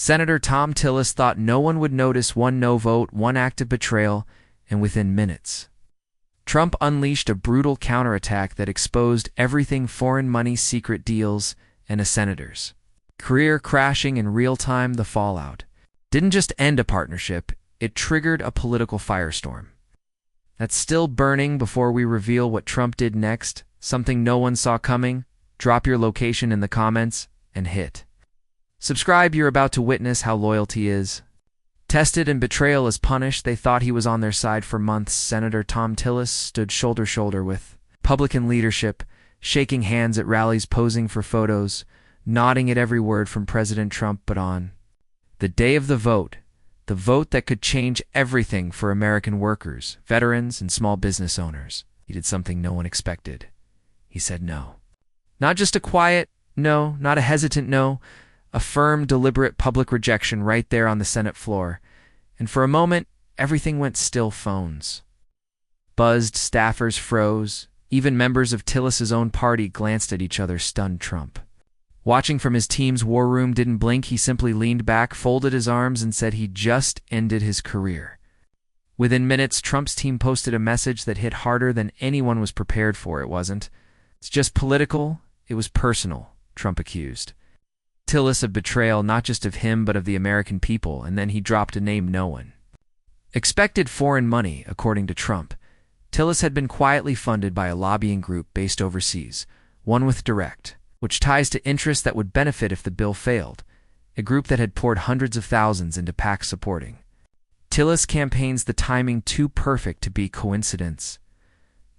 Senator Thom Tillis thought no one would notice one no vote, one act of betrayal, and within minutes, Trump unleashed a brutal counterattack that exposed everything: foreign money, secret deals, and a senator's career crashing in real time. The fallout didn't just end a partnership, it triggered a political firestorm that's still burning. Before we reveal what Trump did next, something no one saw coming, drop your location in the comments and hit subscribe. You're about to witness how loyalty is tested and betrayal is punished. They thought he was on their side for months. Senator Thom Tillis stood shoulder to shoulder with Republican leadership, shaking hands at rallies, posing for photos, nodding at every word from President Trump. But on the day of the vote that could change everything for American workers, veterans, and small business owners, he did something no one expected. He said no. Not just a quiet no, not a hesitant no, a firm, deliberate public rejection right there on the Senate floor. And for a moment, everything went still. Phones buzzed, staffers froze, even members of Tillis's own party glanced at each other, stunned. Trump, watching from his team's war room, didn't blink. He simply leaned back, folded his arms, and said he just ended his career. Within minutes, Trump's team posted a message that hit harder than anyone was prepared for. It wasn't just political, it was personal, Trump accused Tillis of betrayal, not just of him but of the American people, and then he dropped a name no one expected: foreign money. According to Trump, Tillis had been quietly funded by a lobbying group based overseas, one with direct ties to interests that would benefit if the bill failed, a group that had poured hundreds of thousands into PACs supporting Tillis campaigns. The timing too perfect to be coincidence.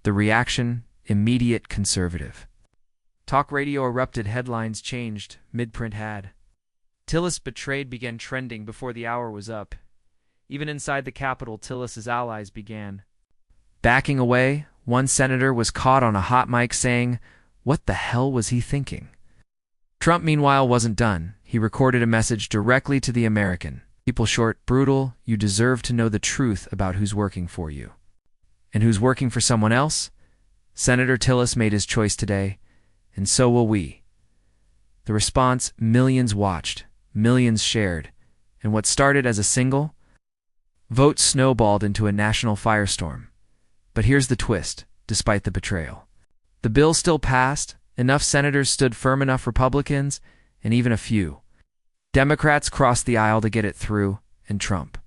The reaction immediate. Conservative talk radio erupted, headlines changed, mid-print had Tillis betrayed began trending before the hour was up. Even inside the Capitol, Tillis's allies began backing away. One senator was caught on a hot mic saying, "What the hell was he thinking?" Trump, meanwhile, wasn't done. He recorded a message directly to the American people: short, brutal, you deserve to know the truth about who's working for you and who's working for someone else. Senator Tillis made his choice today, and so will we. The response: millions watched, millions shared, and what started as a single vote snowballed into a national firestorm. But here's the twist: despite the betrayal, the bill still passed. Enough senators stood firm, enough Republicans, and even a few Democrats crossed the aisle to get it through. And Trump,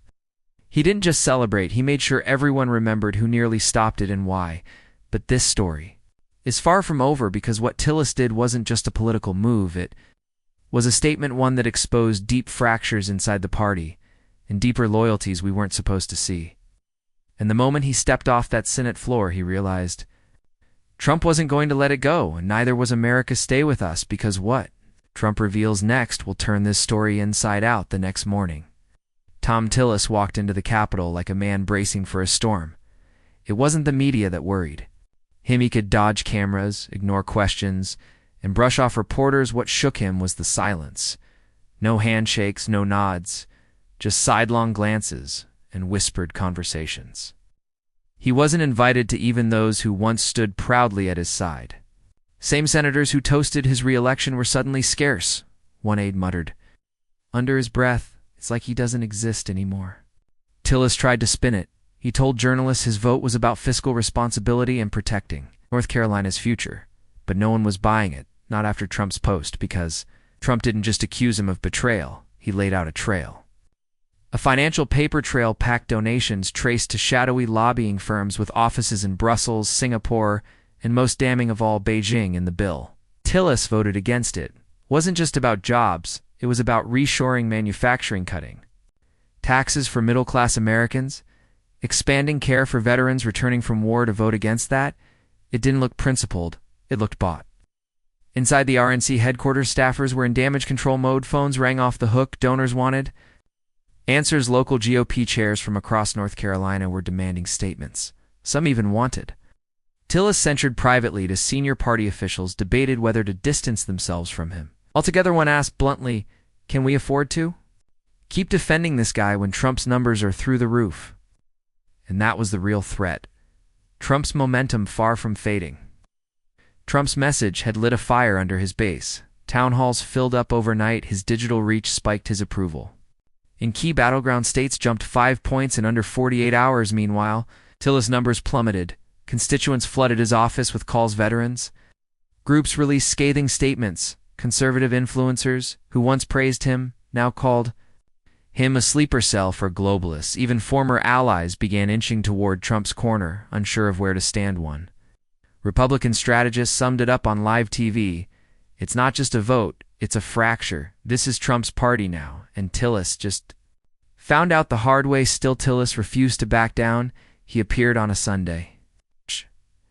he didn't just celebrate, he made sure everyone remembered who nearly stopped it and why. But this story is far from over, because what Tillis did wasn't just a political move, it was a statement, one that exposed deep fractures inside the party and deeper loyalties we weren't supposed to see. And the moment he stepped off that Senate floor, he realized Trump wasn't going to let it go, and neither was America. Stay with us, because what Trump reveals next will turn this story inside out. The next morning, Thom Tillis walked into the Capitol like a man bracing for a storm. It wasn't the media that worried him. He could dodge cameras, ignore questions, and brush off reporters. What shook him was the silence. No handshakes, no nods, just sidelong glances and whispered conversations. He wasn't invited to even those who once stood proudly at his side. Same senators who toasted his re-election were suddenly scarce. One aide muttered under his breath, "It's like he doesn't exist anymore." Tillis tried to spin it. He told journalists his vote was about fiscal responsibility and protecting North Carolina's future. But no one was buying it, not after Trump's post, because Trump didn't just accuse him of betrayal, he laid out a trail. A financial paper trail, packed donations traced to shadowy lobbying firms with offices in Brussels, Singapore, and most damning of all, Beijing. In the bill Tillis voted against it wasn't just about jobs, it was about reshoring manufacturing, cutting taxes for middle-class Americans, expanding care for veterans returning from war. To vote against that, it didn't look principled, it looked bought. Inside the RNC headquarters, staffers were in damage control mode. Phones rang off the hook. Donors wanted answers. Local GOP chairs from across North Carolina were demanding statements. Some even wanted Tillis censured privately to senior party officials, debated whether to distance themselves from him altogether. One asked bluntly, "Can we afford to keep defending this guy when Trump's numbers are through the roof?" And that was the real threat. Trump's momentum far from fading. Trump's message had lit a fire under his base. Town halls filled up overnight, his digital reach spiked his approval. In key battleground states jumped 5 points in under 48 hours. Meanwhile, Tillis' numbers plummeted. Constituents flooded his office with calls. Veterans groups released scathing statements. Conservative influencers, who once praised him, now called him a sleeper cell for globalists. Even former allies began inching toward Trump's corner, unsure of where to stand. One Republican strategist summed it up on live TV. It's not just a vote, it's a fracture. This is Trump's party now, and Tillis just found out the hard way. Still, Tillis refused to back down. He appeared on a Sunday.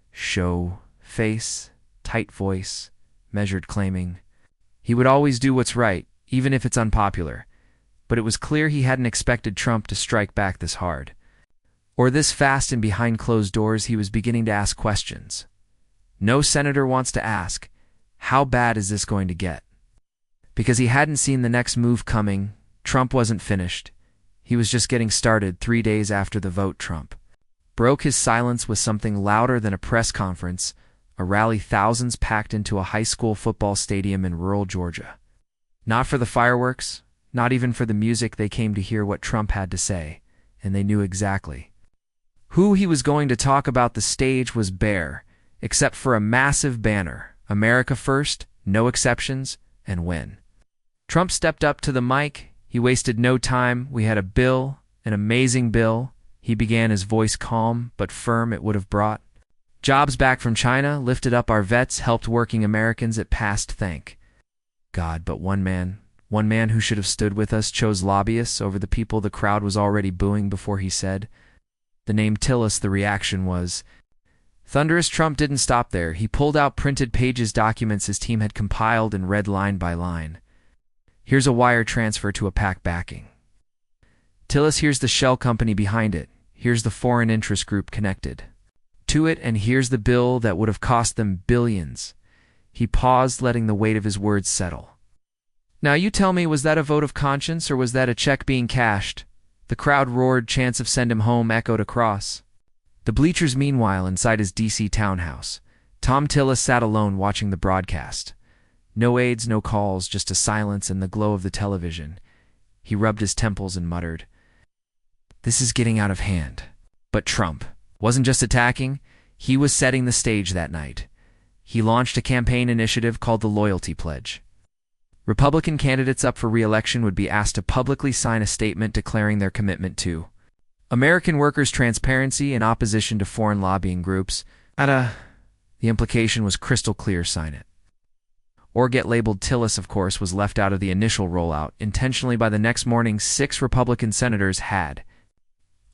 Show face, tight voice, measured, claiming he would always do what's right, even if it's unpopular. But it was clear he hadn't expected Trump to strike back this hard, or this fast. And behind closed doors, he was beginning to ask questions no senator wants to ask. How bad is this going to get? Because he hadn't seen the next move coming. Trump wasn't finished. He was just getting started. 3 days after the vote, Trump broke his silence with something louder than a press conference, a rally thousands packed into a high school football stadium in rural Georgia. Not for the fireworks, not even for the music. They came to hear what Trump had to say, and they knew exactly who he was going to talk about. The stage was bare, except for a massive banner, America First, no exceptions, and win. Trump stepped up to the mic. He wasted no time. We had a bill, an amazing bill. He began, his voice calm but firm. It would have brought jobs back from China, lifted up our vets, helped working Americans. It passed, thank God. But one man who should have stood with us, chose lobbyists over the people. The crowd was already booing before he said the name Tillis. The reaction was thunderous. Trump didn't stop there. He pulled out printed pages, documents his team had compiled, and read line by line. Here's a wire transfer to a PAC backing Tillis. Here's the shell company behind it. Here's the foreign interest group connected to it. And here's the bill that would have cost them billions. He paused, letting the weight of his words settle. Now you tell me, was that a vote of conscience, or was that a check being cashed? The crowd roared. Chants of "send him home" echoed across the bleachers. Meanwhile, inside his D.C. townhouse, Thom Tillis sat alone watching the broadcast. No aides, no calls, just a silence and the glow of the television. He rubbed his temples and muttered, "This is getting out of hand." But Trump wasn't just attacking, he was setting the stage that night. He launched a campaign initiative called the Loyalty Pledge. Republican candidates up for re-election would be asked to publicly sign a statement declaring their commitment to American workers' transparency and opposition to foreign lobbying groups. The implication was crystal clear: sign it or get labeled. Tillis, of course, was left out of the initial rollout. Intentionally, by the next morning, 6 Republican senators had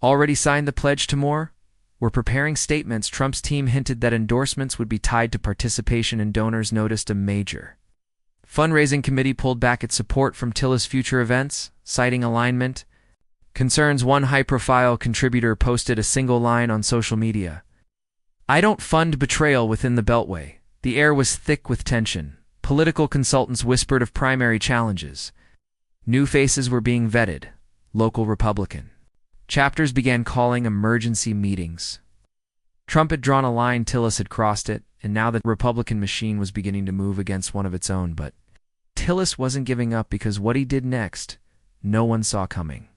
already signed the pledge. To more were preparing statements. Trump's team hinted that endorsements would be tied to participation, and donors noticed a major fundraising committee pulled back its support from Tillis' future events, citing alignment concerns. One high-profile contributor posted a single line on social media: "I don't fund betrayal within the Beltway." The air was thick with tension. Political consultants whispered of primary challenges. New faces were being vetted. Local Republican chapters began calling emergency meetings. Trump had drawn a line, Tillis had crossed it, and now the Republican machine was beginning to move against one of its own. But Tillis wasn't giving up, because what he did next, no one saw coming.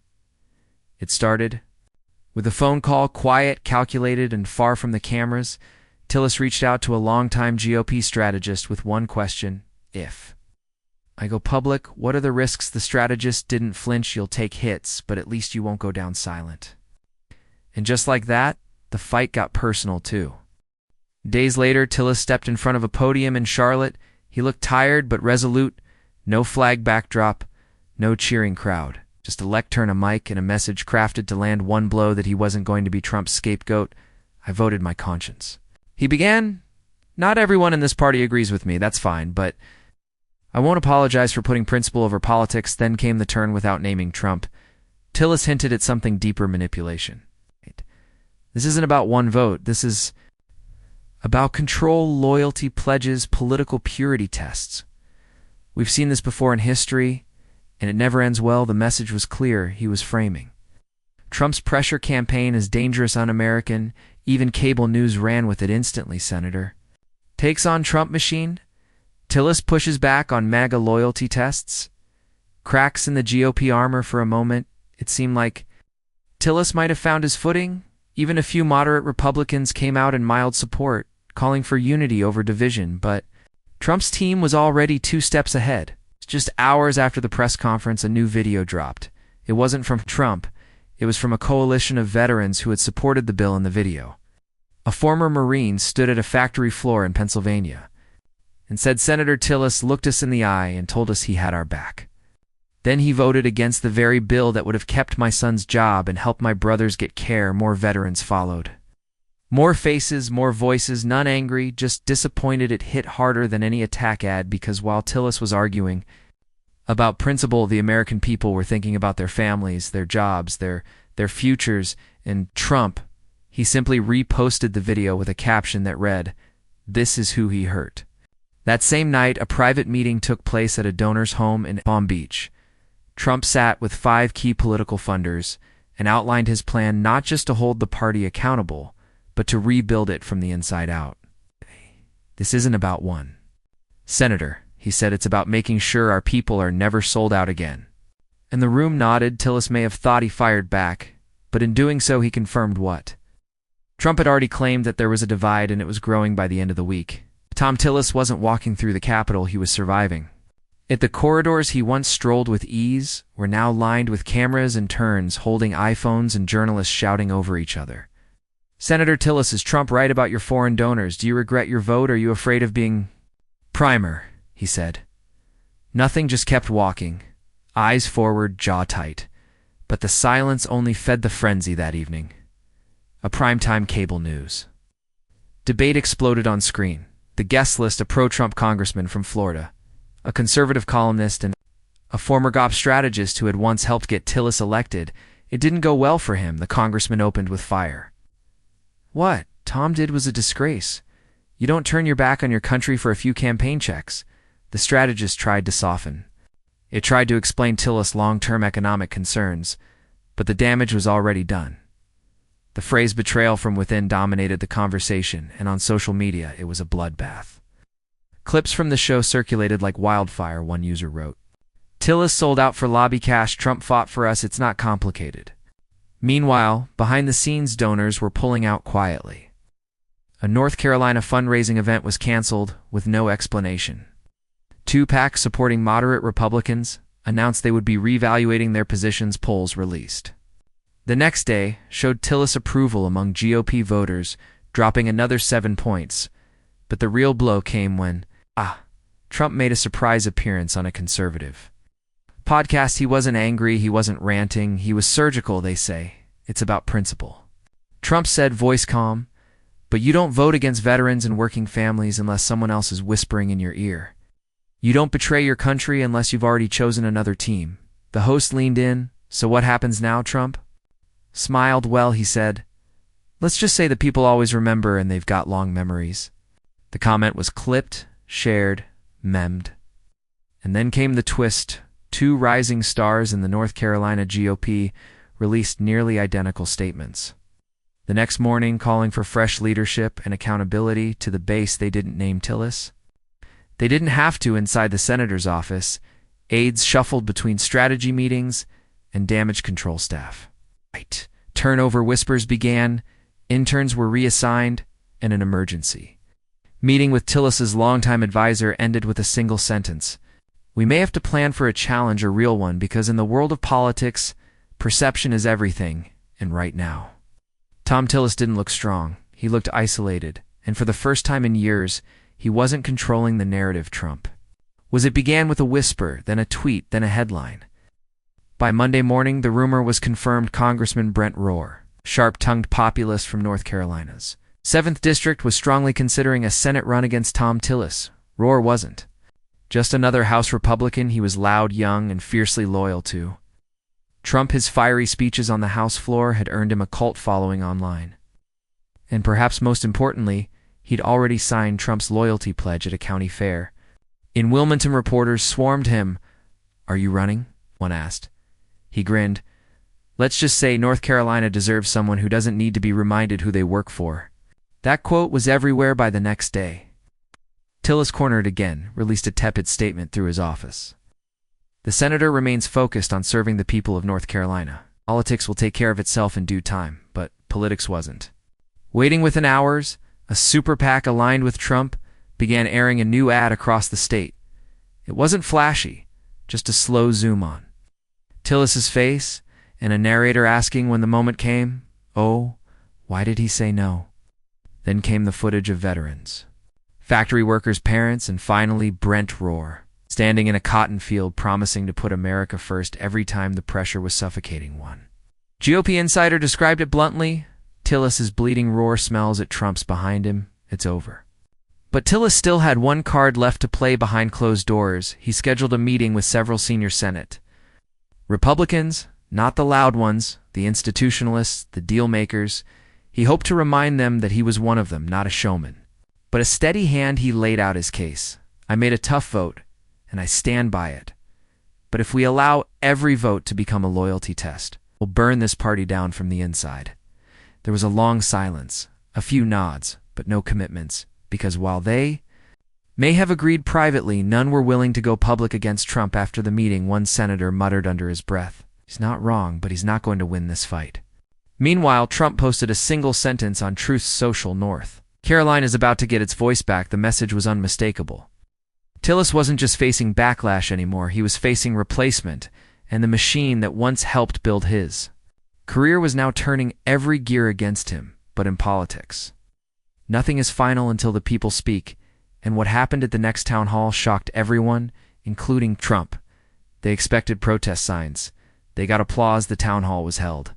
It started with a phone call, quiet, calculated, and far from the cameras. Tillis reached out to a longtime GOP strategist with one question: if I go public, what are the risks? The strategist didn't flinch. You'll take hits, but at least you won't go down silent. And just like that, the fight got personal too. Days later, Tillis stepped in front of a podium in Charlotte. He looked tired but resolute. No flag backdrop, no cheering crowd. Just a lectern, a mic, and a message crafted to land one blow that he wasn't going to be Trump's scapegoat. "I voted my conscience." He began, "Not everyone in this party agrees with me, that's fine, but I won't apologize for putting principle over politics." Then came the turn without naming Trump. Tillis hinted at something deeper: manipulation. This isn't about one vote. This is about control, loyalty pledges, political purity tests. We've seen this before in history, and it never ends well. The message was clear. He was framing Trump's pressure campaign as dangerous, un-American. Even cable news ran with it instantly. Senator takes on Trump machine. Tillis pushes back on MAGA loyalty tests. Cracks in the GOP armor for a moment. It seemed like Tillis might have found his footing. Even a few moderate Republicans came out in mild support, calling for unity over division, but Trump's team was already 2 steps ahead. Just hours after the press conference, a new video dropped. It wasn't from Trump. It was from a coalition of veterans who had supported the bill in the video. A former Marine stood at a factory floor in Pennsylvania and said Senator Tillis looked us in the eye and told us he had our back. Then he voted against the very bill that would have kept my son's job and helped my brothers get care. More veterans followed. More faces, more voices, none angry, just disappointed. It hit harder than any attack ad because while Tillis was arguing about principle, the American people were thinking about their families, their jobs, their futures, and Trump, he simply reposted the video with a caption that read, "This is who he hurt." That same night, a private meeting took place at a donor's home in Palm Beach. Trump sat with 5 key political funders and outlined his plan not just to hold the party accountable, but to rebuild it from the inside out. This isn't about one senator, he said. It's about making sure our people are never sold out again. And the room nodded. Tillis may have thought he fired back, but in doing so he confirmed what Trump had already claimed, that there was a divide and it was growing by the end of the week. Thom Tillis wasn't walking through the Capitol, he was surviving. The corridors he once strolled with ease were now lined with cameras and turns holding iPhones and journalists shouting over each other. "Senator Tillis, is Trump right about your foreign donors? Do you regret your vote? Are you afraid of being primer?" he said. Nothing, just kept walking, eyes forward, jaw tight. But the silence only fed the frenzy that evening. A primetime cable news debate exploded on screen. The guest list: a pro-Trump congressman from Florida, a conservative columnist, and a former GOP strategist who had once helped get Tillis elected. It didn't go well for him. The congressman opened with fire. "What Thom did was a disgrace. You don't turn your back on your country for a few campaign checks." The strategist tried to soften. It tried to explain Tillis' long-term economic concerns, but the damage was already done. The phrase "betrayal from within" dominated the conversation, and on social media it was a bloodbath. Clips from the show circulated like wildfire, one user wrote. "Tillis sold out for lobby cash. Trump fought for us. It's not complicated." Meanwhile, behind the scenes, donors were pulling out quietly. A North Carolina fundraising event was canceled with no explanation. 2 PACs supporting moderate Republicans announced they would be reevaluating their positions, polls released. The next day showed Tillis' approval among GOP voters, dropping another 7 points. But the real blow came when, Trump made a surprise appearance on a conservative podcast. He wasn't angry, he wasn't ranting, he was surgical. They say it's about principle. Trump said, voice calm, "But you don't vote against veterans and working families unless someone else is whispering in your ear. You don't betray your country unless you've already chosen another team." The host leaned in. "So what happens now, Trump?" Smiled. "Well," he said, "let's just say the people always remember, and they've got long memories." The comment was clipped, shared, memed. And then came the twist. 2 rising stars in the North Carolina GOP released nearly identical statements. The next morning, calling for fresh leadership and accountability. To the base, they didn't name Tillis. They didn't have to. Inside the senator's office, aides shuffled between strategy meetings and damage control staff. Turnover whispers began, interns were reassigned, and an emergency meeting with Tillis' longtime advisor ended with a single sentence: "We may have to plan for a challenge, a real one, because in the world of politics, perception is everything, and right now." Thom Tillis didn't look strong. He looked isolated, and for the first time in years, he wasn't controlling the narrative Trump was. It began with a whisper, then a tweet, then a headline. By Monday morning, the rumor was confirmed. Congressman Brent Rohr, sharp-tongued populist from North Carolina's 7th District, was strongly considering a Senate run against Thom Tillis. Rohr wasn't just another House Republican. He was loud, young, and fiercely loyal to Trump. His fiery speeches on the House floor had earned him a cult following online. And perhaps most importantly, he'd already signed Trump's loyalty pledge at a county fair. In Wilmington, reporters swarmed him. "Are you running?" one asked. He grinned. "Let's just say North Carolina deserves someone who doesn't need to be reminded who they work for." That quote was everywhere by the next day. Tillis, cornered again, released a tepid statement through his office. The senator remains focused on serving the people of North Carolina. Politics will take care of itself in due time, but politics wasn't. Waiting within hours, a super PAC aligned with Trump began airing a new ad across the state. It wasn't flashy, just a slow zoom on Tillis's face and a narrator asking when the moment came, "Oh, why did he say no?" Then came the footage of veterans, factory workers' parents, and finally Brent Rohr, standing in a cotton field promising to put America first every time the pressure was suffocating one. GOP insider described it bluntly: Tillis' bleeding Rohr smells at Trump's behind him. It's over. But Tillis still had one card left to play behind closed doors. He scheduled a meeting with several senior Senate Republicans, not the loud ones, the institutionalists, the deal makers. He hoped to remind them that he was one of them, not a showman. But a steady hand, he laid out his case. "I made a tough vote, and I stand by it. But if we allow every vote to become a loyalty test, we'll burn this party down from the inside." There was a long silence, a few nods, but no commitments, because while they may have agreed privately, none were willing to go public against Trump. After the meeting, one senator muttered under his breath, "He's not wrong, but he's not going to win this fight." Meanwhile, Trump posted a single sentence on Truth's social North Carolina is about to get its voice back. The message was unmistakable. Tillis wasn't just facing backlash anymore, he was facing replacement, and the machine that once helped build his career was now turning every gear against him. But in politics, nothing is final until the people speak, and what happened at the next town hall shocked everyone, including Trump. They expected protest signs. They got applause. The town hall was held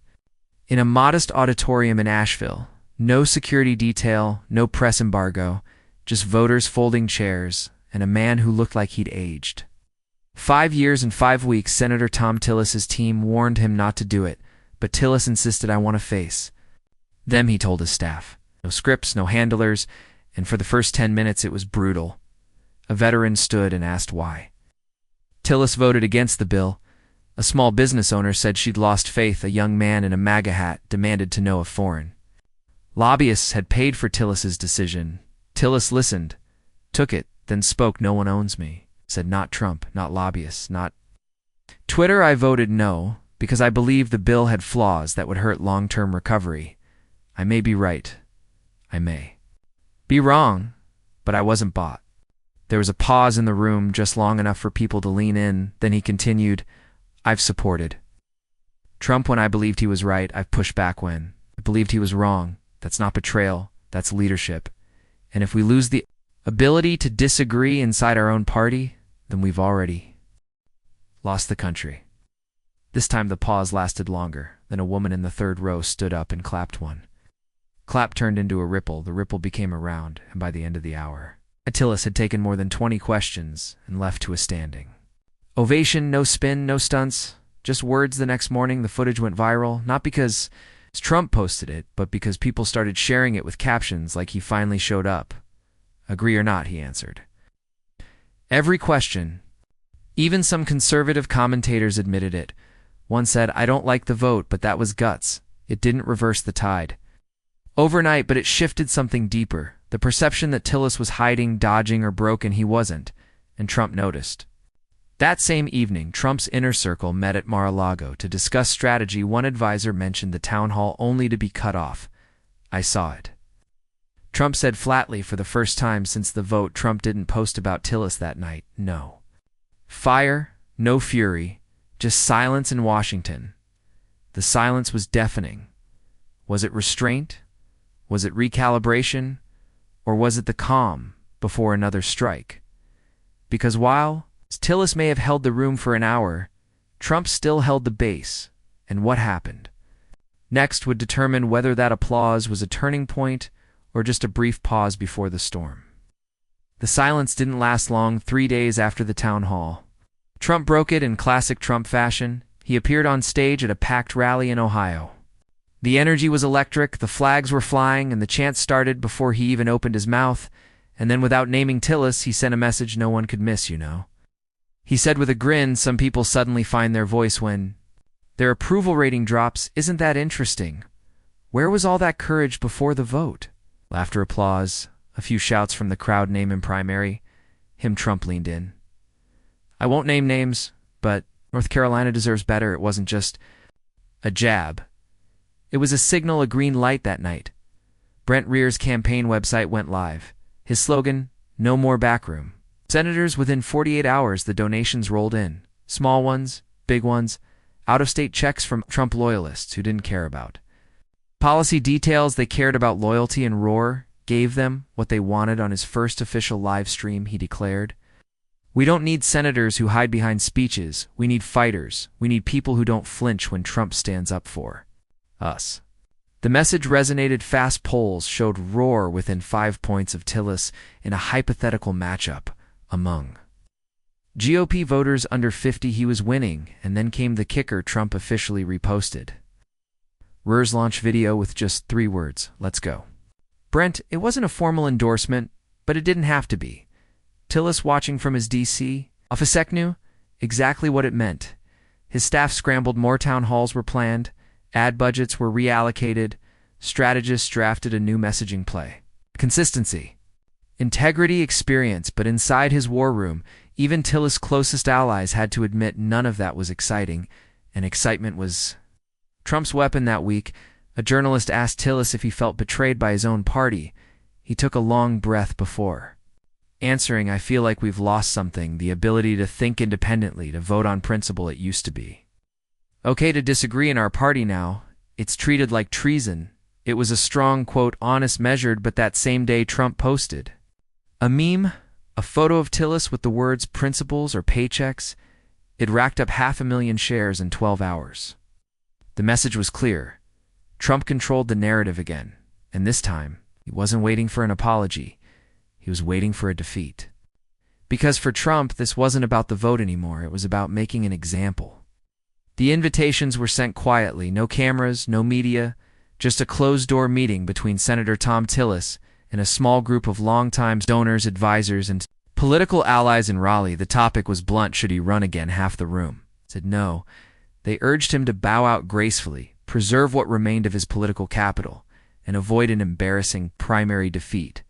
in a modest auditorium in Asheville. No security detail, no press embargo, just voters folding chairs, and a man who looked like he'd aged 5 years and 5 weeks. Senator Thom Tillis' team warned him not to do it, but Tillis insisted. "I want to face them," he told his staff. No scripts, no handlers, and for the first 10 minutes it was brutal. A veteran stood and asked why. Tillis voted against the bill. A small business owner said she'd lost faith. A young man in a MAGA hat demanded to know if foreign lobbyists had paid for Tillis' decision. Tillis listened, took it, then spoke. "No one owns me," said. "Not Trump, not lobbyists, not Twitter. I voted no because I believe the bill had flaws that would hurt long-term recovery. I may be right. I may be wrong, but I wasn't bought." There was a pause in the room, just long enough for people to lean in. Then he continued, "I've supported Trump when I believed he was right. I've pushed back when I believed he was wrong. That's not betrayal, that's leadership. And if we lose the ability to disagree inside our own party, then we've already lost the country." This time the pause lasted longer. Then a woman in the third row stood up and clapped. One clap turned into a ripple. The ripple became a round, and by the end of the hour, Tillis had taken more than 20 questions and left to a standing ovation. No spin, no stunts, just words. The next morning, the footage went viral, not because Trump posted it, but because people started sharing it with captions like "He finally showed up. Agree or not," he answered every question. Even some conservative commentators admitted it. One said, "I don't like the vote, but that was guts. It didn't reverse the tide overnight, but it shifted something deeper. The perception that Tillis was hiding, dodging, or broken. He wasn't, and Trump noticed." That same evening, Trump's inner circle met at Mar-a-Lago to discuss strategy. One advisor mentioned the town hall only to be cut off. "I saw it," Trump said flatly. For the first time since the vote, Trump didn't post about Tillis that night. No fire, no fury, just silence in Washington. The silence was deafening. Was it restraint? Was it recalibration? Or was it the calm before another strike? Because while Tillis may have held the room for an hour, Trump still held the base, and what happened next would determine whether that applause was a turning point or just a brief pause before the storm. The silence didn't last long. 3 days after the town hall, Trump broke it in classic Trump fashion. He appeared on stage at a packed rally in Ohio. The energy was electric, the flags were flying, and the chant started before he even opened his mouth. And then, without naming Tillis, he sent a message no one could miss, you know. He said with a grin, "Some people suddenly find their voice when their approval rating drops. Isn't that interesting? Where was all that courage before the vote?" Laughter, applause, a few shouts from the crowd. Name him primary. Trump leaned in. I won't name names, but North Carolina deserves better. It wasn't just a jab. It was a signal, a green light that night. Brent Rear's campaign website went live. His slogan, no more backroom. Senators, within 48 hours, the donations rolled in. Small ones, big ones, out-of-state checks from Trump loyalists who didn't care about policy details. They cared about loyalty, and Roar gave them what they wanted. On his first official live stream, he declared, "We don't need senators who hide behind speeches. We need fighters. We need people who don't flinch when Trump stands up for us." The message resonated. Fast polls showed Roar within 5 points of Tillis in a hypothetical matchup among GOP voters under 50. He was winning, and then came the kicker. Trump officially reposted Rear's launch video with just 3 words, "Let's go." Brent, it wasn't a formal endorsement, but it didn't have to be. Tillis, watching from his D.C. office, knew exactly what it meant. His staff scrambled. More town halls were planned. Ad budgets were reallocated. Strategists drafted a new messaging play. Consistency, integrity, experience. But inside his war room, even Tillis' closest allies had to admit none of that was exciting, and excitement was Trump's weapon. That week, a journalist asked Tillis if he felt betrayed by his own party. He took a long breath before answering, "I feel like we've lost something, the ability to think independently, to vote on principle. It used to be okay to disagree in our party. Now it's treated like treason." It was a strong, quote, honest, measured. But that same day, Trump posted a meme, a photo of Tillis with the words principles or paychecks. It racked up 500,000 shares in 12 hours. The message was clear. Trump controlled the narrative again, and this time he wasn't waiting for an apology. He was waiting for a defeat. Because for Trump, this wasn't about the vote anymore. It was about making an example. The invitations were sent quietly. No cameras, no media, just a closed-door meeting between Senator Thom Tillis and a small group of longtime donors, advisors, and political allies in Raleigh. The topic was blunt. Should he run again? Half the room said no. They urged him to bow out gracefully, preserve what remained of his political capital, and avoid an embarrassing primary defeat.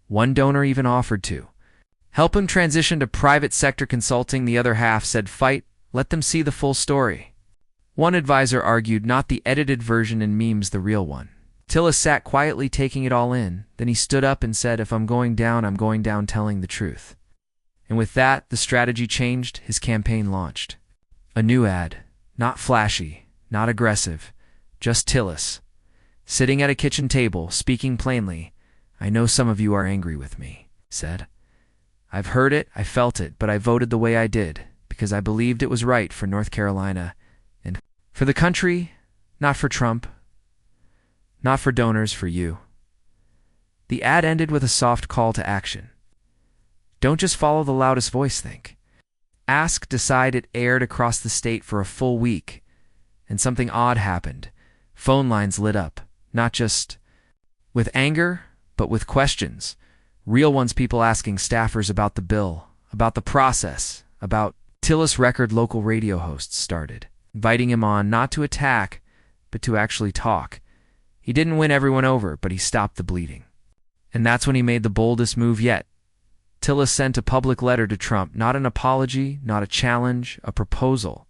One donor even offered to help him transition to private sector consulting. The other half said, "Fight, let them see the full story." One advisor argued, "Not the edited version in memes, the real one." Tillis sat quietly, taking it all in. Then he stood up and said, "If I'm going down, I'm going down telling the truth." And with that, the strategy changed. His campaign launched. A new ad, not flashy, not aggressive, just Tillis, sitting at a kitchen table, speaking plainly. "I know some of you are angry with me," said. "I've heard it, I felt it, but I voted the way I did because I believed it was right for North Carolina and for the country, not for Trump, not for donors, for you." The ad ended with a soft call to action. Don't just follow the loudest voice, think. Ask, decide. It aired across the state for a full week, and something odd happened. Phone lines lit up, not just with anger, but with questions. Real ones, people asking staffers about the bill, about the process, about Tillis. Record local radio hosts started inviting him on, not to attack, but to actually talk. He didn't win everyone over, but he stopped the bleeding. And that's when he made the boldest move yet. Tillis sent a public letter to Trump, not an apology, not a challenge, a proposal.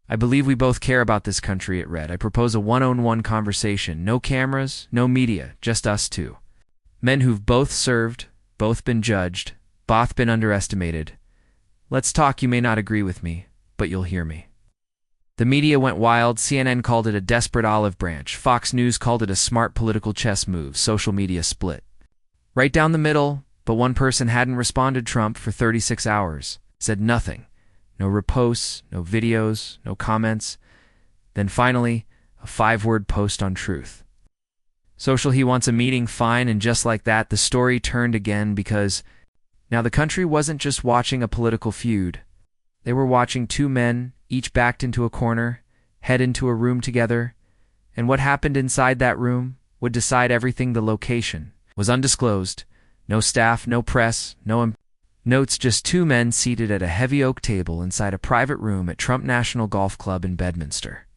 "I believe we both care about this country," it read. "I propose a one-on-one conversation. No cameras, no media, just us two. Men who've both served, both been judged, both been underestimated. Let's talk. You may not agree with me, but you'll hear me." The media went wild. CNN called it a desperate olive branch. Fox News called it a smart political chess move. Social media split right down the middle, but one person hadn't responded. Trump, for 36 hours, said nothing. No reposts, no videos, no comments. Then finally, a 5-word post on truth. Social, he wants a meeting, fine. And just like that, the story turned again, because now the country wasn't just watching a political feud. They were watching two men, each backed into a corner, head into a room together. And what happened inside that room would decide everything. The location was undisclosed. No staff, no press, no notes, just two men seated at a heavy oak table inside a private room at Trump National Golf Club in Bedminster.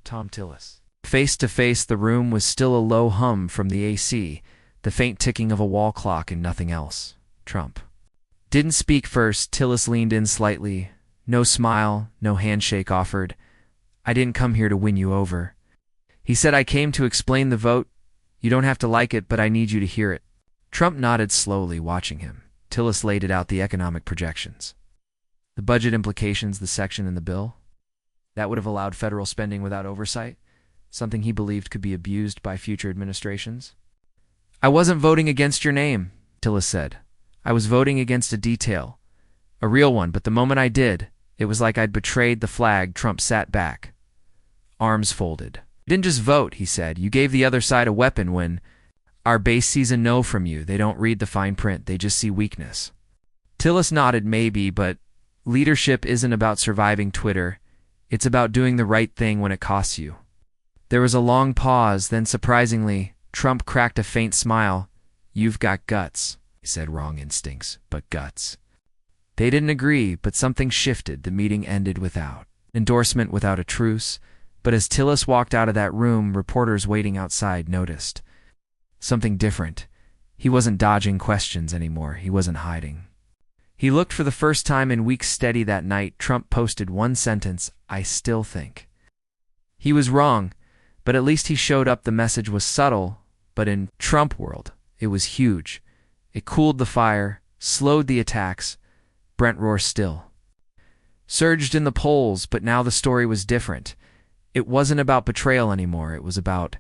Thom Tillis. Face to face, the room was still a low hum from the AC, the faint ticking of a wall clock, and nothing else. Trump. Didn't speak first. Tillis leaned in slightly. No smile, no handshake offered. I didn't come here to win you over. He said, I came to explain the vote. You don't have to like it, but I need you to hear it. Trump nodded slowly, watching him. Tillis laid it out, the economic projections. The budget implications, the section in the bill. That would have allowed federal spending without oversight, something he believed could be abused by future administrations. I wasn't voting against your name, Tillis said. I was voting against a detail. A real one, but the moment I did, it was like I'd betrayed the flag. Trump sat back, arms folded. You didn't just vote, he said. You gave the other side a weapon when our base sees a no from you. They don't read the fine print. They just see weakness. Tillis nodded. Maybe, but leadership isn't about surviving Twitter. It's about doing the right thing when it costs you. There was a long pause, then surprisingly, Trump cracked a faint smile. You've got guts, he said. Wrong instincts, but guts. They didn't agree, but something shifted. The meeting ended without endorsement, without a truce. But as Tillis walked out of that room, reporters waiting outside noticed something different. He wasn't dodging questions anymore. He wasn't hiding. He looked for the first time in weeks steady. That night, Trump posted one sentence, I still think. He was wrong, but at least he showed up. The message was subtle, but in Trump world, it was huge. It cooled the fire, slowed the attacks. Brent Rohr still surged in the polls, but now the story was different. It wasn't about betrayal anymore. It was about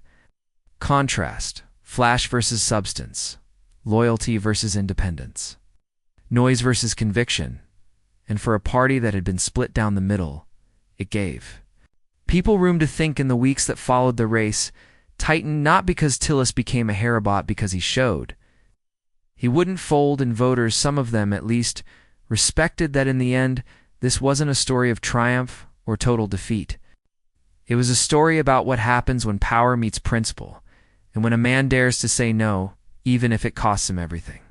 contrast, flash versus substance, loyalty versus independence, noise versus conviction. And for a party that had been split down the middle, it gave people room to think. In the weeks that followed, the race tightened, not because Tillis became a harabot, because he showed he wouldn't fold, and voters, some of them at least, respected that in the end, this wasn't a story of triumph or total defeat. It was a story about what happens when power meets principle, and when a man dares to say no, even if it costs him everything.